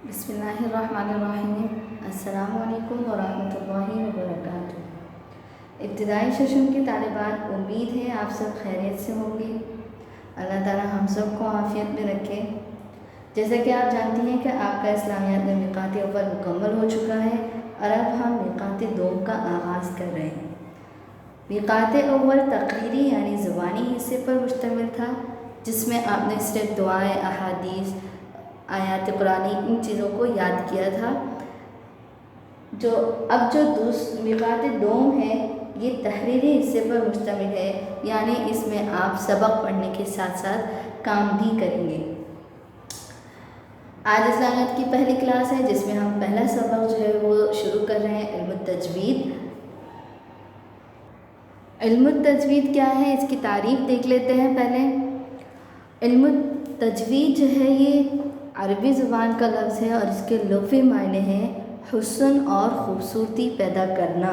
بسم اللہ الرحمن الرحیم۔ السلام علیکم ورحمۃ اللہ وبرکاتہ۔ ابتدائی سیشن کی طالبات، امید ہے آپ سب خیریت سے ہوں گے۔ اللہ تعالی ہم سب کو عافیت میں رکھے۔ جیسا کہ آپ جانتی ہیں کہ آپ کا اسلامیات میں میقات اول مکمل ہو چکا ہے اور اب ہم میقات دوم کا آغاز کر رہے ہیں۔ میقات اول تقریری یعنی زبانی حصے پر مشتمل تھا، جس میں آپ نے صرف دعائیں، احادیث، آیات قرآنی، ان چیزوں کو یاد کیا تھا۔ اب جو میقات دوم ہے یہ تحریری حصے پر مشتمل ہے، یعنی اس میں آپ سبق پڑھنے کے ساتھ ساتھ کام بھی کریں گے۔ آج اسلامیات کی پہلی کلاس ہے جس میں ہم پہلا سبق جو ہے وہ شروع کر رہے ہیں، علم التجوید۔ علم التجوید کیا ہے، اس کی تعریف دیکھ لیتے ہیں پہلے۔ علم التجوید جو ہے یہ عربی زبان کا لفظ ہے اور اس کے لغوی معنی ہیں حسن اور خوبصورتی پیدا کرنا،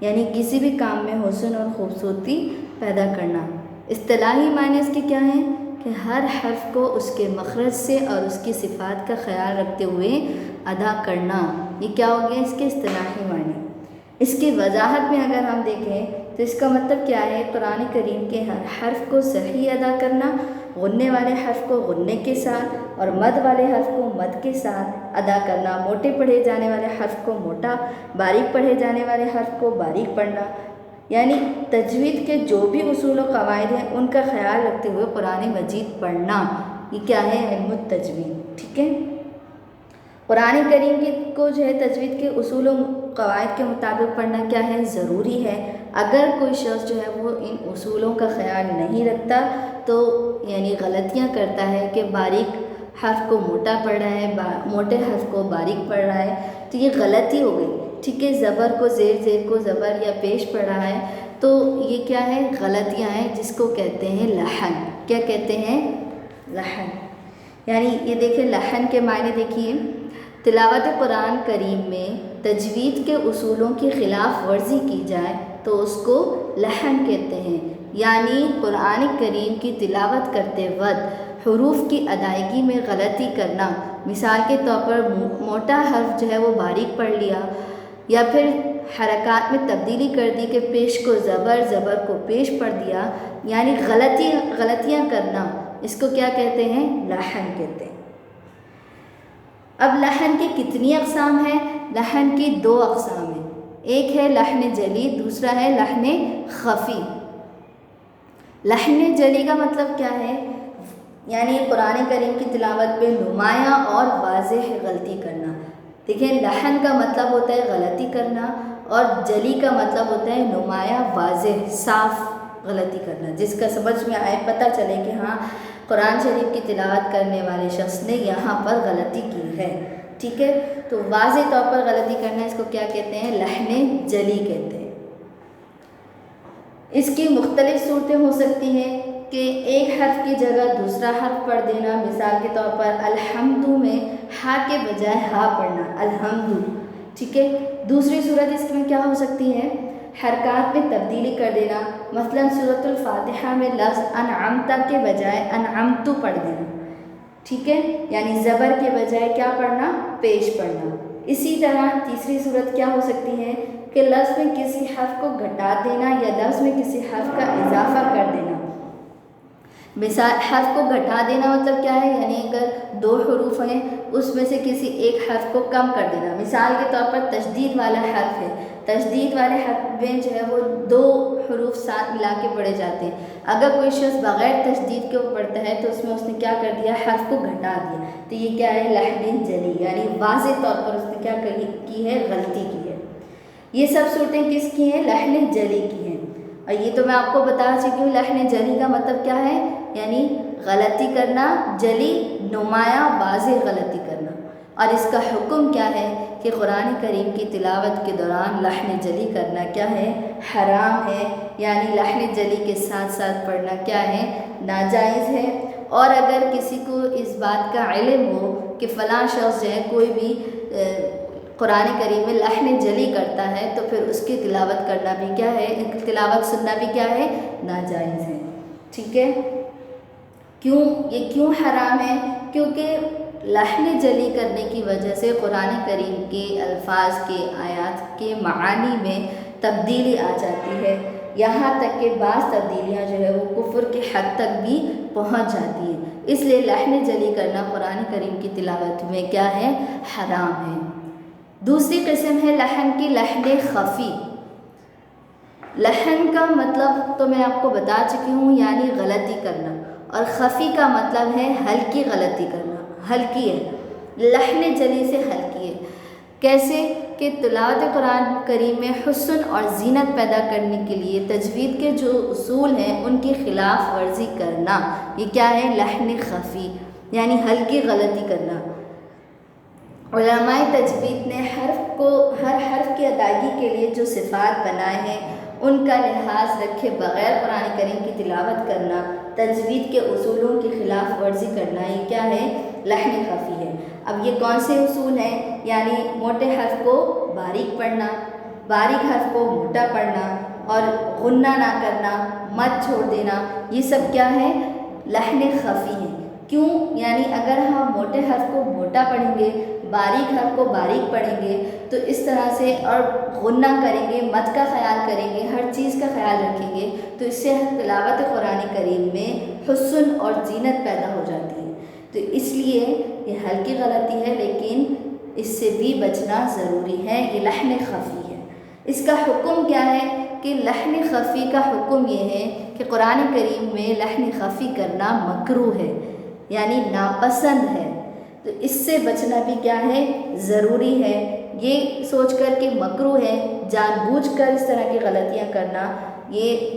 یعنی کسی بھی کام میں حسن اور خوبصورتی پیدا کرنا۔ اصطلاحی معنی اس کے کیا ہیں کہ ہر حرف کو اس کے مخرج سے اور اس کی صفات کا خیال رکھتے ہوئے ادا کرنا، یہ کیا ہو گیا اس کے اصطلاحی معنی۔ اس کی وضاحت میں اگر ہم دیکھیں تو اس کا مطلب کیا ہے، قرآن کریم کے ہر حرف کو صحیح ادا کرنا، غننے والے حرف کو غننے کے ساتھ اور مد والے حرف کو مد کے ساتھ ادا کرنا، موٹے پڑھے جانے والے حرف کو موٹا، باریک پڑھے جانے والے حرف کو باریک پڑھنا، یعنی تجوید کے جو بھی اصول و قواعد ہیں ان کا خیال رکھتے ہوئے قرآن مجید پڑھنا، یہ کیا ہے، علم التجوید۔ ٹھیک ہے، قرآن کریم کو جو ہے تجوید کے اصول و قواعد کے مطابق پڑھنا کیا ہے، ضروری ہے۔ اگر کوئی شخص جو ہے وہ ان اصولوں کا خیال نہیں رکھتا تو یعنی غلطیاں کرتا ہے کہ باریک حرف کو موٹا پڑھ رہا ہے، موٹے حرف کو باریک پڑھ رہا ہے، تو یہ غلطی ہو گئی۔ ٹھیک ہے، زبر کو زیر، زیر کو زبر یا پیش پڑھ رہا ہے، تو یہ کیا ہے، غلطیاں ہیں جس کو کہتے ہیں لحن۔ کیا کہتے ہیں، لحن۔ یعنی یہ دیکھیں لحن کے معنی دیکھیے، تلاوت قرآن کریم میں تجوید کے اصولوں کی خلاف ورزی کی جائے تو اس کو لحن کہتے ہیں، یعنی قرآن کریم کی تلاوت کرتے وقت حروف کی ادائیگی میں غلطی کرنا۔ مثال کے طور پر موٹا حرف جو ہے وہ باریک پڑھ لیا، یا پھر حرکات میں تبدیلی کر دی کہ پیش کو زبر، زبر کو پیش پڑھ دیا، یعنی غلطیاں کرنا، اس کو کیا کہتے ہیں، لحن کہتے ہیں۔ اب لحن کی کتنی اقسام ہیں، لحن کی 2 اقسام ہیں، ایک ہے لحن جلی، دوسرا ہے لحن خفی۔ لحن جلی کا مطلب کیا ہے، یعنی قرآن کریم کی تلاوت میں نمایاں اور واضح غلطی کرنا۔ دیکھیں لحن کا مطلب ہوتا ہے غلطی کرنا اور جلی کا مطلب ہوتا ہے نمایاں، واضح، صاف غلطی کرنا، جس کا سمجھ میں آئے، پتہ چلے کہ ہاں قرآن شریف کی تلاوت کرنے والے شخص نے یہاں پر غلطی کی ہے۔ ٹھیک ہے، تو واضح طور پر غلطی کرنا، اس کو کیا کہتے ہیں، لحن جلی کہتے ہیں۔ اس کی مختلف صورتیں ہو سکتی ہیں کہ ایک حرف کی جگہ دوسرا حرف پڑھ دینا، مثال کے طور پر الحمد میں ہا کے بجائے ہا پڑھنا، الحمد۔ ٹھیک ہے، دوسری صورت اس میں کیا ہو سکتی ہے، حرکات میں تبدیلی کر دینا، مثلا سورۃ الفاتحہ میں لفظ انعمت کے بجائے انعمت پڑھ دینا۔ ٹھیک ہے، یعنی زبر کے بجائے کیا پڑھنا، پیش پڑھنا۔ اسی طرح تیسری صورت کیا ہو سکتی ہے کہ لفظ میں کسی حرف کو گھٹا دینا یا لفظ میں کسی حرف کا اضافہ کر دینا۔ مثال حرف کو گھٹا دینا مطلب کیا ہے، یعنی اگر 2 حروف ہیں اس میں سے کسی ایک حرف کو کم کر دینا، مثال کے طور پر تشدید والا حرف ہے، تشدید والے حرف میں جو ہے وہ 2 حروف ساتھ ملا کے پڑھے جاتے ہیں، اگر کوئی شخص بغیر تشدید کے پڑھتا ہے تو اس میں اس نے کیا کر دیا، حرف کو گھٹا دیا، تو یہ کیا ہے، لحن جلی، یعنی واضح طور پر اس نے کیا کی ہے، غلطی کی ہے۔ یہ سب صورتیں کس کی ہیں، لحن جلی کی ہیں، اور یہ تو میں آپ کو بتا چکی ہوں لحن جلی کا مطلب کیا ہے، یعنی غلطی کرنا، جلی، نمایاں، واضح غلطی کرنا۔ اور اس کا حکم کیا ہے کہ قرآن کریم کی تلاوت کے دوران لحن جلی کرنا کیا ہے، حرام ہے، یعنی لحن جلی کے ساتھ ساتھ پڑھنا کیا ہے، ناجائز ہے۔ اور اگر کسی کو اس بات کا علم ہو کہ فلاں شخص جو ہے کوئی بھی قرآن کریم میں لحن جلی کرتا ہے تو پھر اس کی تلاوت کرنا بھی کیا ہے، تلاوت سننا بھی کیا ہے، ناجائز ہے۔ ٹھیک ہے، یہ کیوں حرام ہے، کیونکہ لحن جلی کرنے کی وجہ سے قرآن کریم کے الفاظ کے آیات کے معانی میں تبدیلی آ جاتی ہے، یہاں تک کہ بعض تبدیلیاں جو ہے وہ کفر کے حد تک بھی پہنچ جاتی ہے۔ اس لیے لحن جلی کرنا قرآن کریم کی تلاوت میں کیا ہے؟ حرام ہے۔ دوسری قسم ہے لحن کی، لحن خفی۔ لحن کا مطلب تو میں آپ کو بتا چکی ہوں، یعنی غلطی کرنا، اور خفی کا مطلب ہے ہلکی غلطی کرنا، ہلکی ہے، لحن جلی سے ہلکی ہے۔ کیسے کہ تلاوت قرآن کریم میں حسن اور زینت پیدا کرنے کے لیے تجوید کے جو اصول ہیں ان کی خلاف ورزی کرنا، یہ کیا ہے؟ لحن خفی، یعنی ہلکی غلطی کرنا۔ علماء تجوید نے ہر حرف کی ادائیگی کے لیے جو صفات بنائے ہیں ان کا لحاظ رکھے بغیر قرآن کریم کی تلاوت کرنا، تجوید کے اصولوں کی خلاف ورزی کرنا، یہ کیا ہے؟ لحن خفی ہے۔ اب یہ کون سے اصول ہیں؟ یعنی موٹے حرف کو باریک پڑھنا، باریک حرف کو موٹا پڑھنا، اور غنہ نہ کرنا، مد چھوڑ دینا، یہ سب کیا ہے؟ لحن خفی ہیں۔ کیوں؟ یعنی اگر ہم موٹے حرف کو موٹا پڑھیں گے، باریک حرف کو باریک پڑھیں گے تو اس طرح سے، اور غنہ کریں گے، مد کا خیال کریں گے، ہر چیز کا خیال رکھیں گے، تو اس سے تلاوت قرآن کریم میں حسن اور زینت پیدا ہو جاتی ہے۔ تو اس لیے یہ ہلکی غلطی ہے، لیکن اس سے بھی بچنا ضروری ہے، یہ لحن خفی ہے۔ اس کا حکم کیا ہے کہ لحن خفی کا حکم یہ ہے کہ قرآن کریم میں لحن خفی کرنا مکروہ ہے، یعنی ناپسند ہے۔ تو اس سے بچنا بھی کیا ہے؟ ضروری ہے۔ یہ سوچ کر کہ مکروہ ہے، جان بوجھ کر اس طرح کی غلطیاں کرنا یہ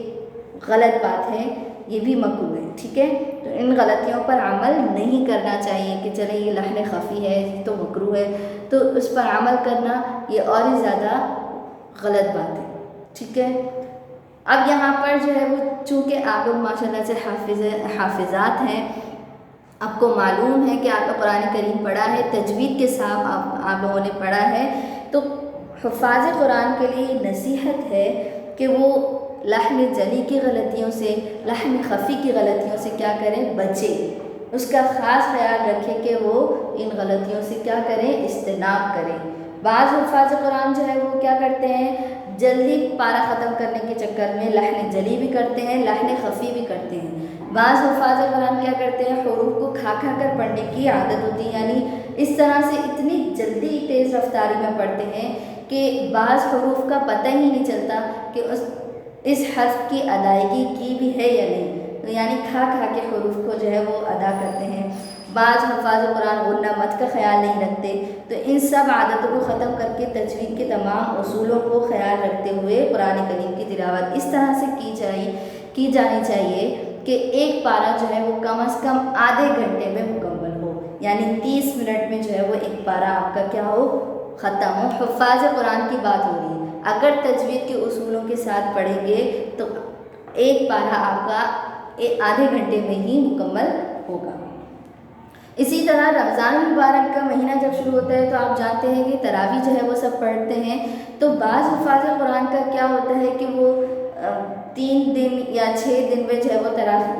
غلط بات ہے، یہ بھی مکروہ ہے، ٹھیک ہے؟ تو ان غلطیوں پر عمل نہیں کرنا چاہیے کہ چلے یہ لحن خفی ہے تو مکروہ ہے، تو اس پر عمل کرنا یہ اور ہی زیادہ غلط بات ہے، ٹھیک ہے؟ اب یہاں پر جو ہے وہ چونکہ آپ لوگ ماشاء اللہ سے حافظات ہیں، آپ کو معلوم ہے کہ آپ نے قرآن کریم پڑھا ہے، تجوید کے ساتھ آپ لوگوں نے پڑھا ہے، تو حفاظ قرآن کے لیے نصیحت ہے کہ وہ لحن جلی کی غلطیوں سے، لحن خفی کی غلطیوں سے کیا کریں؟ بچے، اس کا خاص خیال رکھیں کہ وہ ان غلطیوں سے کیا کریں؟ اجتناب کریں۔ بعض حفاظ قرآن جو ہے وہ کیا کرتے ہیں؟ جلدی پارہ ختم کرنے کے چکر میں لحن جلی بھی کرتے ہیں، لحن خفی بھی کرتے ہیں۔ بعض حفاظ قرآن کیا کرتے ہیں؟ حروف کو کھا کر پڑھنے کی عادت ہوتی ہے، یعنی اس طرح سے اتنی جلدی تیز رفتاری میں پڑھتے ہیں کہ بعض حروف کا پتہ ہی نہیں چلتا کہ اس حرف کی ادائیگی کی بھی ہے یا نہیں، تو یعنی کھا کے حروف کو جو ہے وہ ادا کرتے ہیں۔ بعض حفاظ قرآن غنہ مد کا خیال نہیں رکھتے، تو ان سب عادتوں کو ختم کر کے تجوید کے تمام اصولوں کو خیال رکھتے ہوئے قرآن کریم کی تلاوت اس طرح سے کی جانی چاہیے کہ ایک پارہ جو ہے وہ کم از کم آدھے گھنٹے میں مکمل ہو، یعنی 30 منٹ میں جو ہے وہ ایک پارہ آپ کا کیا ہو؟ ختم ہو۔ حفاظ قرآن کی بات ہو رہی ہے، اگر تجوید کے اصولوں کے ساتھ پڑھیں گے تو ایک پارہ آپ کا آدھے گھنٹے میں ہی مکمل ہوگا۔ اسی طرح رمضان المبارک کا مہینہ جب شروع ہوتا ہے تو آپ جانتے ہیں کہ تراویح جو ہے وہ سب پڑھتے ہیں، تو بعض حفاظ قرآن کا کیا ہوتا ہے کہ وہ 3 دن یا 6 دن میں جو ہے وہ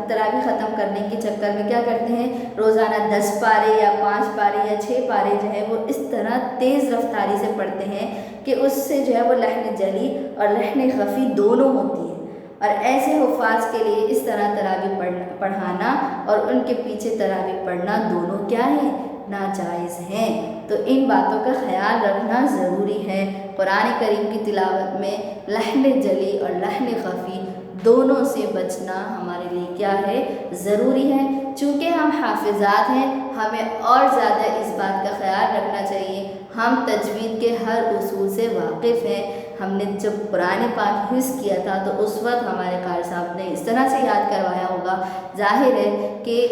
تراویح ختم کرنے کے چکر میں کیا کرتے ہیں؟ روزانہ 10 پارے یا 5 پارے یا 6 پارے جو ہے وہ اس طرح تیز رفتاری سے پڑھتے ہیں کہ اس سے جو ہے وہ لحن جلی اور لحن خفی دونوں ہوتی ہے، اور ایسے حفاظ کے لیے اس طرح تراویح پڑھانا اور ان کے پیچھے تراویح پڑھنا دونوں کیا ہیں؟ ناجائز ہیں۔ تو ان باتوں کا خیال رکھنا ضروری ہے۔ قرآن کریم کی تلاوت میں لحن جلی اور لحن خفی دونوں سے بچنا ہمارے لیے کیا ہے؟ ضروری ہے۔ چونکہ ہم حافظات ہیں، ہمیں اور زیادہ اس بات کا خیال رکھنا چاہیے۔ ہم تجوید کے ہر اصول سے واقف ہیں۔ ہم نے جب قرآن پاک حفظ کیا تھا تو اس وقت ہمارے قاری صاحب نے اس طرح سے یاد کروایا ہوگا۔ ظاہر ہے کہ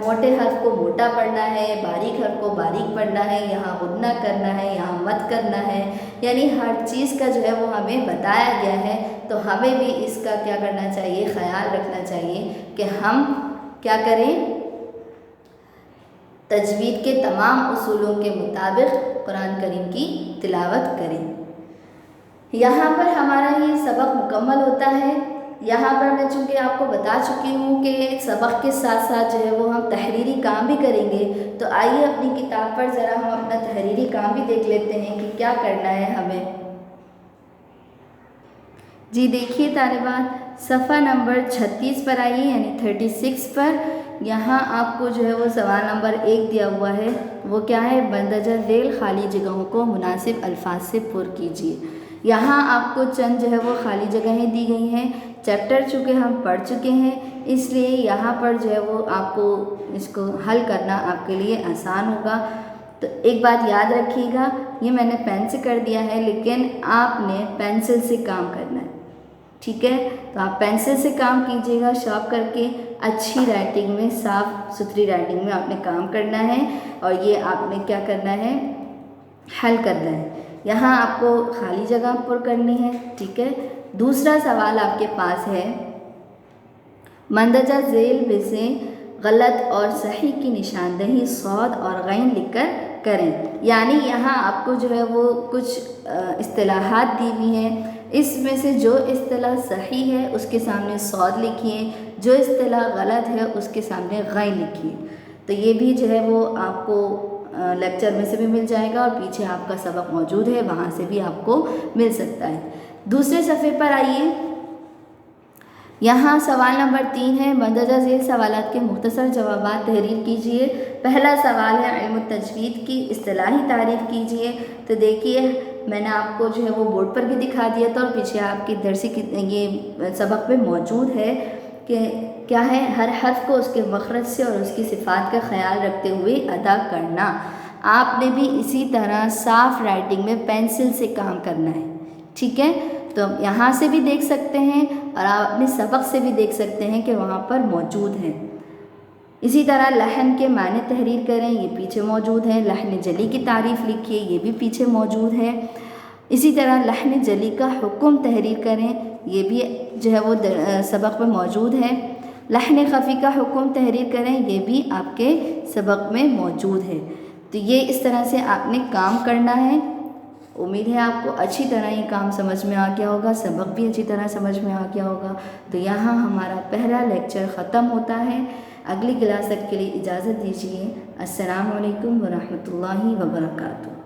موٹے حرف کو موٹا پڑھنا ہے، باریک حرف کو باریک پڑھنا ہے، یہاں غنہ کرنا ہے، یہاں مد کرنا ہے، یعنی ہر چیز کا جو ہے وہ ہمیں بتایا گیا ہے، تو ہمیں بھی اس کا کیا کرنا چاہیے؟ خیال رکھنا چاہیے کہ ہم کیا کریں؟ تجوید کے تمام اصولوں کے مطابق قرآن کریم کی تلاوت کریں۔ یہاں پر ہمارا یہ سبق مکمل ہوتا ہے۔ یہاں پر میں چونکہ آپ کو بتا چکی ہوں کہ سبق کے ساتھ ساتھ جو ہے وہ ہم تحریری کام بھی کریں گے، تو آئیے اپنی کتاب پر ذرا ہم اپنا تحریری کام بھی دیکھ لیتے ہیں کہ کیا کرنا ہے ہمیں۔ جی دیکھیے طالبات، صفحہ نمبر 36 پر آئیے، یعنی 36 پر۔ یہاں آپ کو جو ہے وہ سوال نمبر 1 دیا ہوا ہے، وہ کیا ہے؟ مندرجہ ذیل خالی جگہوں کو مناسب الفاظ سے پر کیجیے۔ یہاں آپ کو چند جو ہے وہ خالی جگہیں دی گئی ہیں۔ چیپٹر چونکہ ہم پڑھ چکے ہیں، اس لیے یہاں پر جو ہے وہ آپ کو اس کو حل کرنا آپ کے لیے آسان ہوگا۔ تو ایک بات یاد رکھیے گا، یہ میں نے پین سے کر دیا ہے، لیکن آپ نے پینسل سے کام کرنا ہے، ٹھیک ہے؟ تو آپ پینسل سے کام کیجیے گا، شارپ کر کے اچھی رائٹنگ میں، صاف ستھری رائٹنگ میں آپ نے کام کرنا ہے، اور یہ آپ نے کیا کرنا ہے؟ حل کرنا ہے۔ یہاں آپ کو خالی جگہ پر کرنی ہے، ٹھیک ہے؟ دوسرا سوال آپ کے پاس ہے، مندرجہ ذیل میں سے غلط اور صحیح کی نشاندہی صاد اور غین لکھ کر کریں۔ یعنی یہاں آپ کو جو ہے وہ کچھ اصطلاحات دی ہوئی ہیں، اس میں سے جو اصطلاح صحیح ہے اس کے سامنے صاد لکھیے، جو اصطلاح غلط ہے اس کے سامنے غین لکھیے۔ تو یہ بھی جو ہے وہ آپ کو لیکچر میں سے بھی مل جائے گا، اور پیچھے آپ کا سبق موجود ہے، وہاں سے بھی آپ کو مل سکتا ہے۔ دوسرے صفحے پر آئیے، یہاں سوال نمبر 3 ہے، مندرجہ ذیل سوالات کے مختصر جوابات تحریر کیجیے۔ پہلا سوال ہے، علم التجوید کی اصطلاحی تعریف کیجیے۔ تو دیکھیے میں نے آپ کو جو ہے وہ بورڈ پر بھی دکھا دیا تھا، اور پیچھے آپ کی درسی یہ سبق میں موجود ہے کہ کیا ہے؟ ہر حرف کو اس کے مخرج سے اور اس کی صفات کا خیال رکھتے ہوئے ادا کرنا۔ آپ نے بھی اسی طرح صاف رائٹنگ میں پینسل سے کام کرنا ہے، ٹھیک ہے؟ تو یہاں سے بھی دیکھ سکتے ہیں، اور آپ اپنے سبق سے بھی دیکھ سکتے ہیں کہ وہاں پر موجود ہے۔ اسی طرح لحن کے معنی تحریر کریں، یہ پیچھے موجود ہے۔ لحن جلی کی تعریف لکھیے، یہ بھی پیچھے موجود ہے۔ اسی طرح لحن جلی کا حکم تحریر کریں، یہ بھی جو ہے وہ سبق میں موجود ہے۔ لحن خفی کا حکم تحریر کریں، یہ بھی آپ کے سبق میں موجود ہے۔ تو یہ اس طرح سے آپ نے کام کرنا ہے۔ امید ہے آپ کو اچھی طرح یہ کام سمجھ میں آ گیا ہوگا، سبق بھی اچھی طرح سمجھ میں آ گیا ہوگا۔ تو یہاں ہمارا پہلا لیکچر ختم ہوتا ہے۔ اگلی کلاس تک کے لیے اجازت دیجیے۔ السلام علیکم ورحمۃ اللہ وبرکاتہ۔